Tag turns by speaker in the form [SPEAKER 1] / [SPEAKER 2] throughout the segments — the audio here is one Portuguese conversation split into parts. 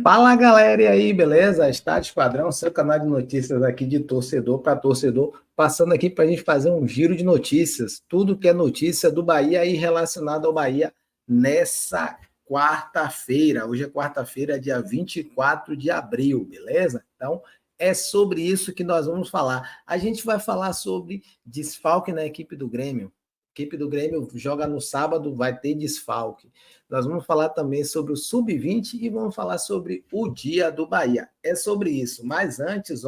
[SPEAKER 1] Fala galera, e aí, beleza? Estádio Esquadrão, seu canal de notícias aqui de torcedor para torcedor, passando aqui para a gente fazer um giro de notícias, tudo que é notícia do Bahia e relacionado ao Bahia nessa quarta-feira. Hoje é quarta-feira, dia 24 de abril, beleza? Então, é sobre isso que nós vamos falar. A gente vai falar sobre desfalque na equipe do Grêmio. A equipe do Grêmio joga no sábado, vai ter desfalque. Nós vamos falar também sobre o Sub-20 e vamos falar sobre o Dia do Bahia. É sobre isso. Mas antes,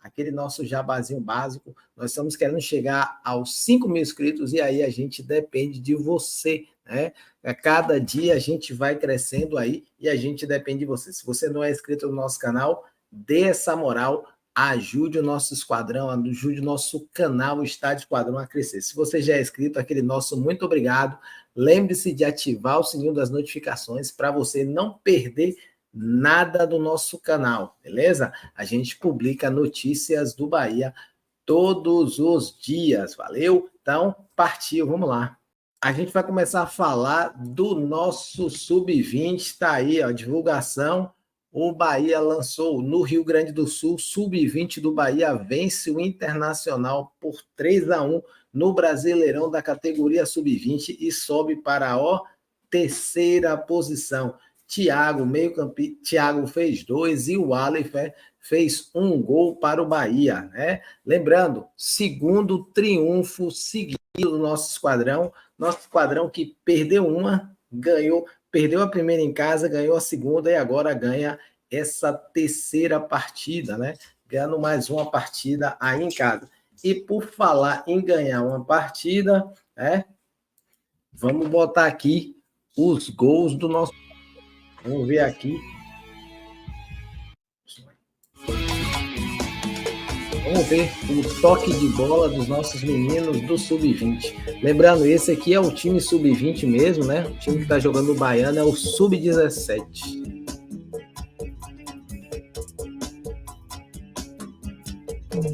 [SPEAKER 1] aquele nosso jabazinho básico, nós estamos querendo chegar aos 5 mil inscritos e aí a gente depende de você, né? A cada dia a gente vai crescendo aí e a gente depende de você. Se você não é inscrito no nosso canal, dê essa moral, ajude o nosso esquadrão, ajude o nosso canal Estádio Esquadrão a crescer. Se você já é inscrito, aquele nosso muito obrigado. Lembre-se de ativar o sininho das notificações para você não perder nada do nosso canal, beleza? A gente publica notícias do Bahia todos os dias, valeu? Então, partiu, vamos lá. A gente vai começar a falar do nosso Sub-20, está aí, ó, divulgação. O Bahia lançou no Rio Grande do Sul, Sub-20 do Bahia vence o Internacional por 3-1 no Brasileirão da categoria Sub-20 e sobe para a terceira posição. Thiago, meio-campista, Thiago fez 2 e o Aleph fez 1 gol para o Bahia, né? Lembrando, segundo triunfo seguido do nosso esquadrão que perdeu uma, perdeu a primeira em casa, ganhou a segunda e agora ganha essa terceira partida, né? Ganhando mais uma partida aí em casa. E por falar em ganhar uma partida, vamos botar aqui os gols do nosso. Vamos ver aqui. Vamos ver o toque de bola dos nossos meninos do Sub-20. Lembrando, esse aqui é o time Sub-20 mesmo, né? O time que está jogando o Baiano é o Sub-17.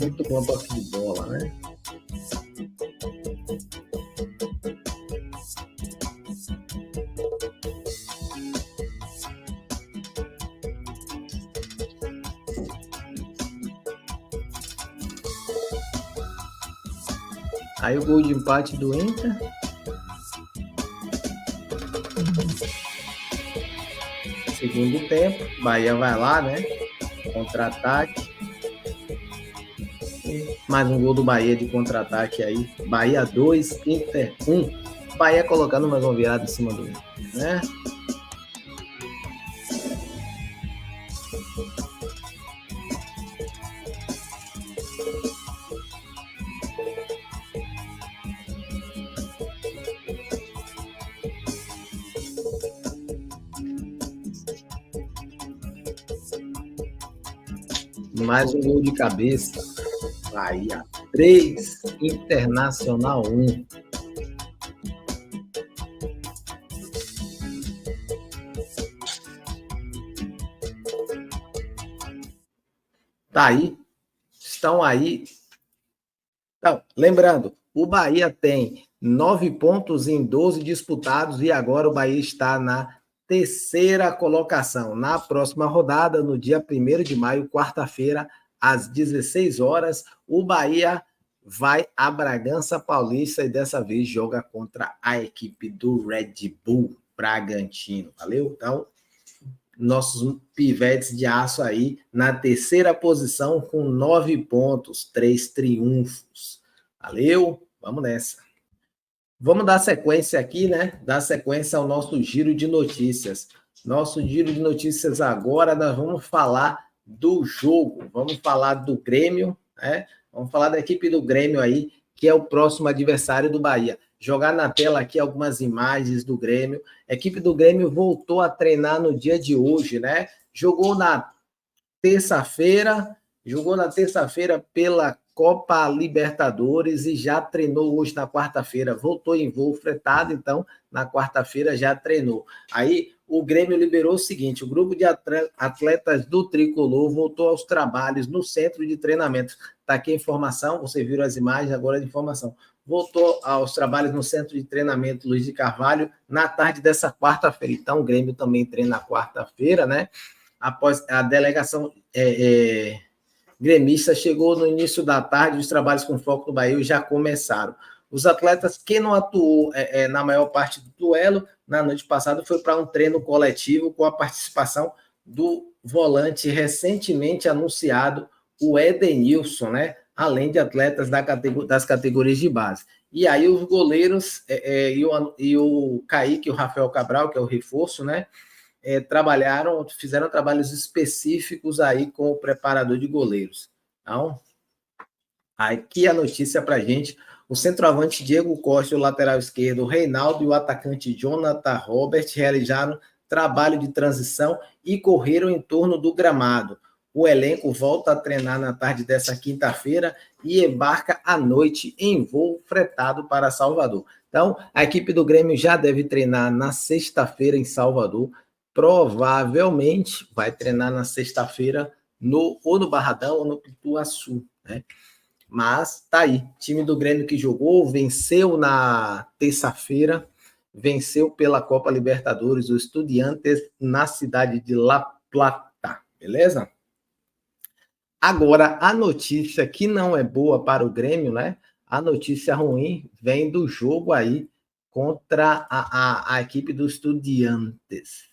[SPEAKER 1] Muito bom toque de bola, né? Aí o gol de empate do Inter. Segundo tempo, Bahia vai lá, né? Contra-ataque. Mais um gol do Bahia de contra-ataque aí. Bahia 2, Inter 1. Bahia colocando mais uma virada em cima do Inter, né? Mais um gol de cabeça. Bahia 3, Internacional 1. Tá aí. Estão aí. Então, lembrando, o Bahia tem 9 pontos em 12 disputados e agora o Bahia está na terceira colocação. Na próxima rodada, no dia 1º de maio, quarta-feira, às 16 horas, o Bahia vai a Bragança Paulista e dessa vez joga contra a equipe do Red Bull Bragantino. Valeu? Então, nossos pivetes de aço aí na terceira posição com 9 pontos, 3 triunfos. Valeu? Vamos nessa. Vamos dar sequência aqui, né? Dar sequência ao nosso giro de notícias. Nosso giro de notícias agora, nós vamos falar do jogo, vamos falar do Grêmio, né? Vamos falar da equipe do Grêmio aí, que é o próximo adversário do Bahia. Jogar na tela aqui algumas imagens do Grêmio. A equipe do Grêmio voltou a treinar no dia de hoje, né? Jogou na terça-feira pela Copa Libertadores e já treinou hoje na quarta-feira. Voltou em voo fretado, então na quarta-feira já treinou. Aí o Grêmio liberou o seguinte: o grupo de atletas do Tricolor voltou aos trabalhos no centro de treinamento. Está aqui a informação, vocês viram as imagens, agora a informação. Voltou aos trabalhos no centro de treinamento Luiz de Carvalho na tarde dessa quarta-feira. Então o Grêmio também treina na quarta-feira, né? após a delegação gremista chegou no início da tarde, os trabalhos com foco no Bahia já começaram. Os atletas que não atuou na maior parte do duelo, na noite passada, foi para um treino coletivo com a participação do volante recentemente anunciado, o Edenilson, né? Além de atletas das categorias de base. E aí os goleiros e o Kaique e o Rafael Cabral, que é o reforço, né? Fizeram trabalhos específicos aí com o preparador de goleiros. Então, aqui a notícia para a gente: o centroavante Diego Costa, o lateral esquerdo, o Reinaldo e o atacante Jonathan Robert realizaram trabalho de transição e correram em torno do gramado. O elenco volta a treinar na tarde dessa quinta-feira e embarca à noite em voo fretado para Salvador. Então, a equipe do Grêmio já deve treinar na sexta-feira em Salvador. Provavelmente vai treinar na sexta-feira ou no Barradão ou no Pituaçu, né? Mas tá aí, time do Grêmio que jogou, venceu na terça-feira, venceu pela Copa Libertadores o Estudiantes na cidade de La Plata, beleza? Agora, a notícia que não é boa para o Grêmio, né? A notícia ruim vem do jogo aí contra a equipe do Estudiantes.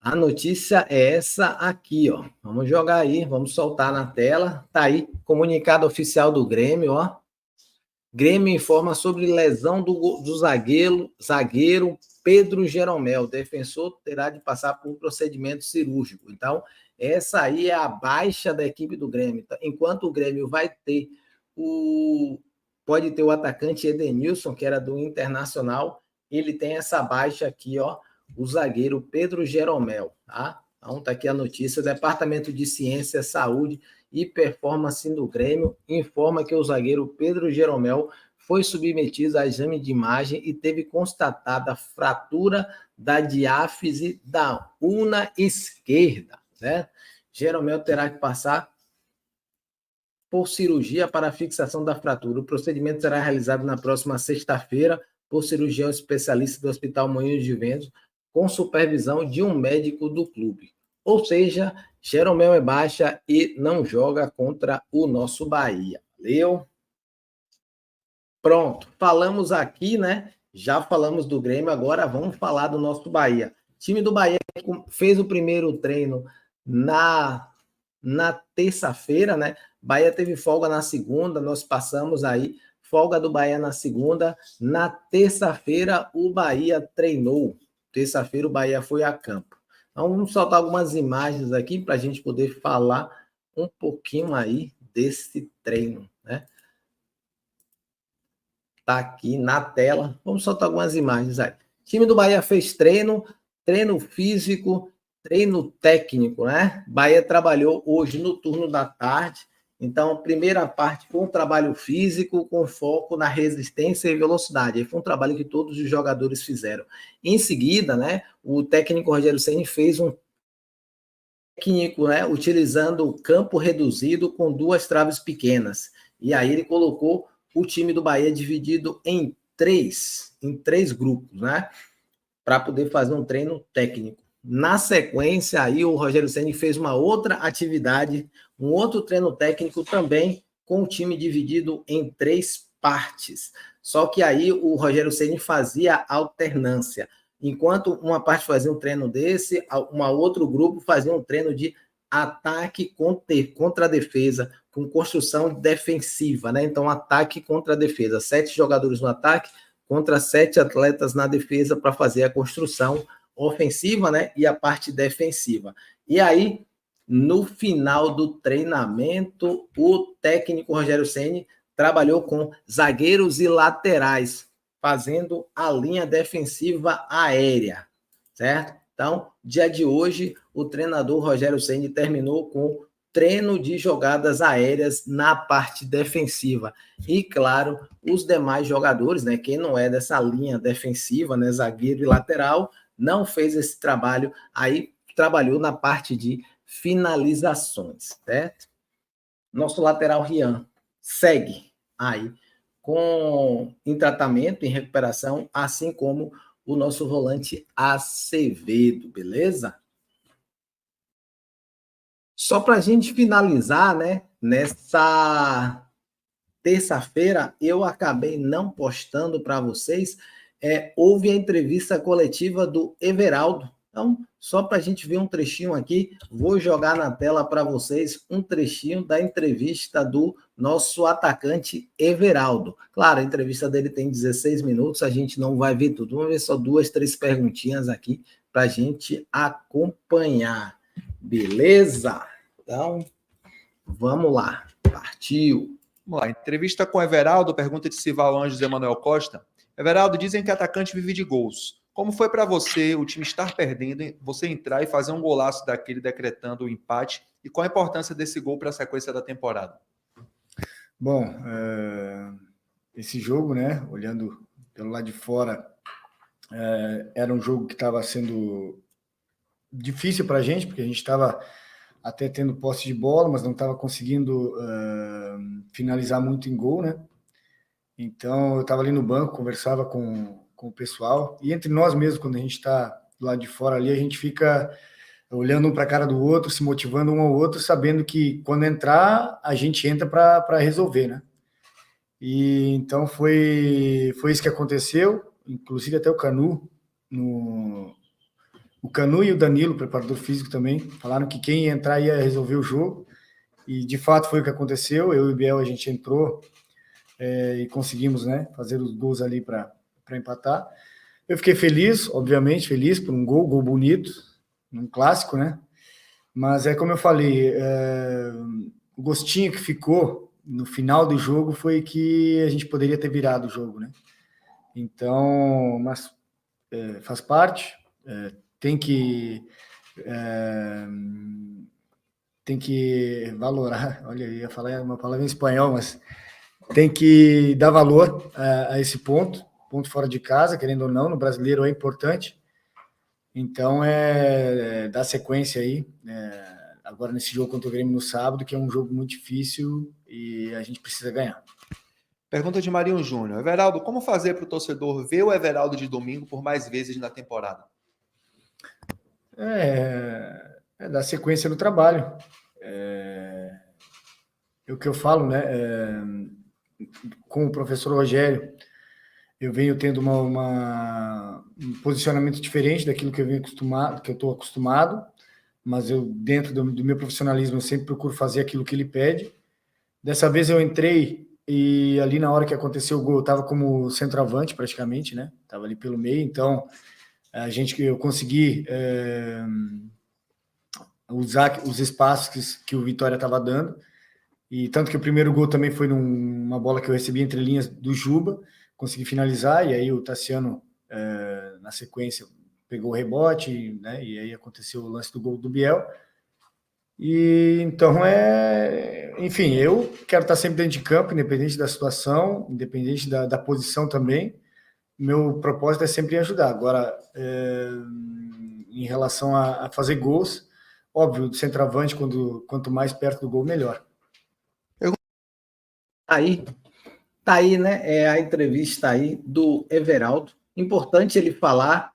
[SPEAKER 1] A notícia é essa aqui, ó. Vamos jogar aí, vamos soltar na tela. Tá aí, comunicado oficial do Grêmio, ó. Grêmio informa sobre lesão do zagueiro Pedro Jeromel. Defensor terá de passar por um procedimento cirúrgico. Então, essa aí é a baixa da equipe do Grêmio. Enquanto o Grêmio pode ter o atacante Edenilson, que era do Internacional, ele tem essa baixa aqui, ó, o zagueiro Pedro Jeromel, tá? Então, tá aqui a notícia. O Departamento de Ciência, Saúde e Performance do Grêmio informa que o zagueiro Pedro Jeromel foi submetido a exame de imagem e teve constatada fratura da diáfise da una esquerda, né? Jeromel terá que passar por cirurgia para a fixação da fratura. O procedimento será realizado na próxima sexta-feira por cirurgião especialista do Hospital Moinhos de Vento, com supervisão de um médico do clube. Ou seja, Jeromel é baixa e não joga contra o nosso Bahia. Valeu? Pronto, falamos aqui, né? Já falamos do Grêmio, agora vamos falar do nosso Bahia. O time do Bahia fez o primeiro treino na terça-feira, né? Bahia teve folga na segunda, nós passamos aí, folga do Bahia na segunda. Na terça-feira, o Bahia treinou. Terça-feira, o Bahia foi a campo. Então, vamos soltar algumas imagens aqui para a gente poder falar um pouquinho aí desse treino, né? Tá aqui na tela. Vamos soltar algumas imagens aí. O time do Bahia fez treino físico, treino técnico, né? Bahia trabalhou hoje no turno da tarde. Então, a primeira parte foi um trabalho físico com foco na resistência e velocidade. Aí foi um trabalho que todos os jogadores fizeram. Em seguida, né, o técnico Rogério Ceni fez um técnico, né, utilizando o campo reduzido com 2 traves pequenas. E aí ele colocou o time do Bahia dividido em três grupos, né, para poder fazer um treino técnico. Na sequência, aí o Rogério Ceni fez uma outra atividade, um outro treino técnico também, com o time dividido em 3 partes. Só que aí o Rogério Ceni fazia alternância. Enquanto uma parte fazia um treino desse, outro grupo fazia um treino de ataque contra a defesa, com construção defensiva, né? Então, ataque contra a defesa. 7 jogadores no ataque contra 7 atletas na defesa para fazer a construção ofensiva, né? E a parte defensiva. E aí, no final do treinamento, o técnico Rogério Ceni trabalhou com zagueiros e laterais, fazendo a linha defensiva aérea, certo? Então, dia de hoje, o treinador Rogério Ceni terminou com treino de jogadas aéreas na parte defensiva. E, claro, os demais jogadores, né, quem não é dessa linha defensiva, né, zagueiro e lateral, não fez esse trabalho, aí trabalhou na parte de finalizações, certo? Nosso lateral Rian segue aí em tratamento, em recuperação, assim como o nosso volante Acevedo, beleza? só para a gente finalizar, né? Nessa terça-feira, eu acabei não postando para vocês. Houve a entrevista coletiva do Everaldo. Então, só para a gente ver um trechinho aqui, vou jogar na tela para vocês um trechinho da entrevista do nosso atacante Everaldo. Claro, a entrevista dele tem 16 minutos, a gente não vai ver tudo. Vamos ver só 2, 3 perguntinhas aqui para a gente acompanhar. Beleza? Então, vamos lá. Partiu.
[SPEAKER 2] Vamos lá, entrevista com Everaldo, pergunta de Sival Anjos Emanuel Costa. Everaldo, dizem que atacante vive de gols. Como foi para você o time estar perdendo, você entrar e fazer um golaço daquele decretando o empate? E qual a importância desse gol para a sequência da temporada?
[SPEAKER 3] Bom, esse jogo, né, olhando pelo lado de fora, era um jogo que estava sendo difícil para a gente, porque a gente estava até tendo posse de bola, mas não estava conseguindo finalizar muito em gol, né? Então, eu estava ali no banco, conversava com o pessoal, e entre nós mesmos, quando a gente está do lado de fora ali, a gente fica olhando um para a cara do outro, se motivando um ao outro, sabendo que quando entrar, a gente entra para resolver, né? E então foi isso que aconteceu, inclusive até o Canu e o Danilo, preparador físico também, falaram que quem ia entrar ia resolver o jogo, e de fato foi o que aconteceu. Eu e o Biel, a gente entrou e conseguimos, né, fazer os gols ali para empatar. Eu fiquei feliz, obviamente, feliz por um gol bonito, um clássico, né? Mas como eu falei, o gostinho que ficou no final do jogo foi que a gente poderia ter virado o jogo, né? Então, mas faz parte, tem que valorar, olha, eu ia falar uma palavra em espanhol, mas tem que dar valor a esse ponto fora de casa, querendo ou não, no brasileiro é importante. Então, dar sequência aí, agora nesse jogo contra o Grêmio no sábado, que é um jogo muito difícil e a gente precisa ganhar.
[SPEAKER 2] Pergunta de Marinho Júnior. Everaldo, como fazer para o torcedor ver o Everaldo de domingo por mais vezes na temporada?
[SPEAKER 3] Dar sequência no trabalho. É o que eu falo, né? Com o professor Rogério, eu venho tendo um posicionamento diferente daquilo que eu estou acostumado, mas eu, dentro do meu profissionalismo, eu sempre procuro fazer aquilo que ele pede. Dessa vez eu entrei e ali na hora que aconteceu o gol, eu estava como centroavante praticamente, né? Estava ali pelo meio, então eu consegui usar os espaços que o Vitória estava dando, e tanto que o primeiro gol também foi numa bola que eu recebi entre linhas do Juba, consegui finalizar, e aí o Tassiano, na sequência, pegou o rebote, né? E aí aconteceu o lance do gol do Biel. E então enfim, eu quero estar sempre dentro de campo, independente da situação, independente da posição também. Meu propósito é sempre ajudar. Agora, em relação a fazer gols, óbvio, do centroavante, quanto mais perto do gol, melhor.
[SPEAKER 1] Tá aí, né? A entrevista aí do Everaldo. Importante ele falar,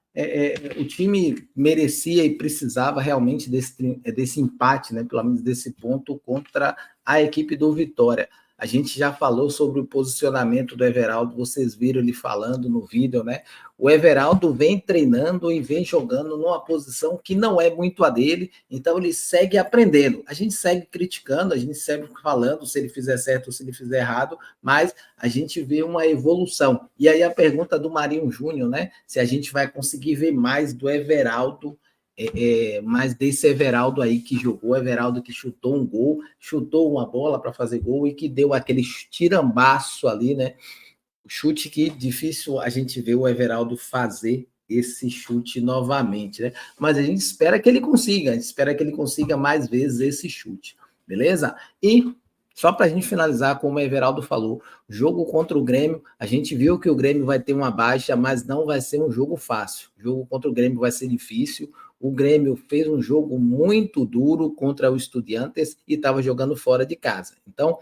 [SPEAKER 1] o time merecia e precisava realmente desse empate, né? Pelo menos desse ponto contra a equipe do Vitória. A gente já falou sobre o posicionamento do Everaldo, vocês viram ele falando no vídeo, né? O Everaldo vem treinando e vem jogando numa posição que não é muito a dele, então ele segue aprendendo. A gente segue criticando, a gente segue falando se ele fizer certo ou se ele fizer errado, mas a gente vê uma evolução. E aí a pergunta do Marinho Júnior, né? Se a gente vai conseguir ver mais do Everaldo, mais desse Everaldo aí que jogou, Everaldo que chutou um gol, chutou uma bola para fazer gol e que deu aquele tirambaço ali, né? O chute que difícil a gente ver o Everaldo fazer esse chute novamente, né? Mas a gente espera que ele consiga, a gente espera que ele consiga mais vezes esse chute, beleza? E só para a gente finalizar, como o Everaldo falou, jogo contra o Grêmio, a gente viu que o Grêmio vai ter uma baixa, mas não vai ser um jogo fácil. O jogo contra o Grêmio vai ser difícil. O Grêmio fez um jogo muito duro contra o Estudiantes e estava jogando fora de casa. Então,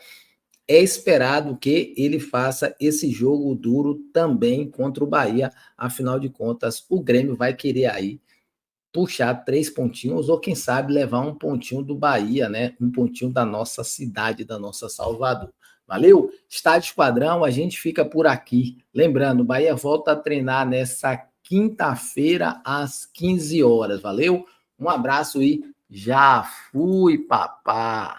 [SPEAKER 1] é esperado que ele faça esse jogo duro também contra o Bahia. Afinal de contas, o Grêmio vai querer aí puxar 3 pontinhos ou, quem sabe, levar um pontinho do Bahia, né? Um pontinho da nossa cidade, da nossa Salvador. Valeu? Estádio Esquadrão, a gente fica por aqui. Lembrando, o Bahia volta a treinar nessa quinta-feira às 15 horas. Valeu? Um abraço e já fui, papá!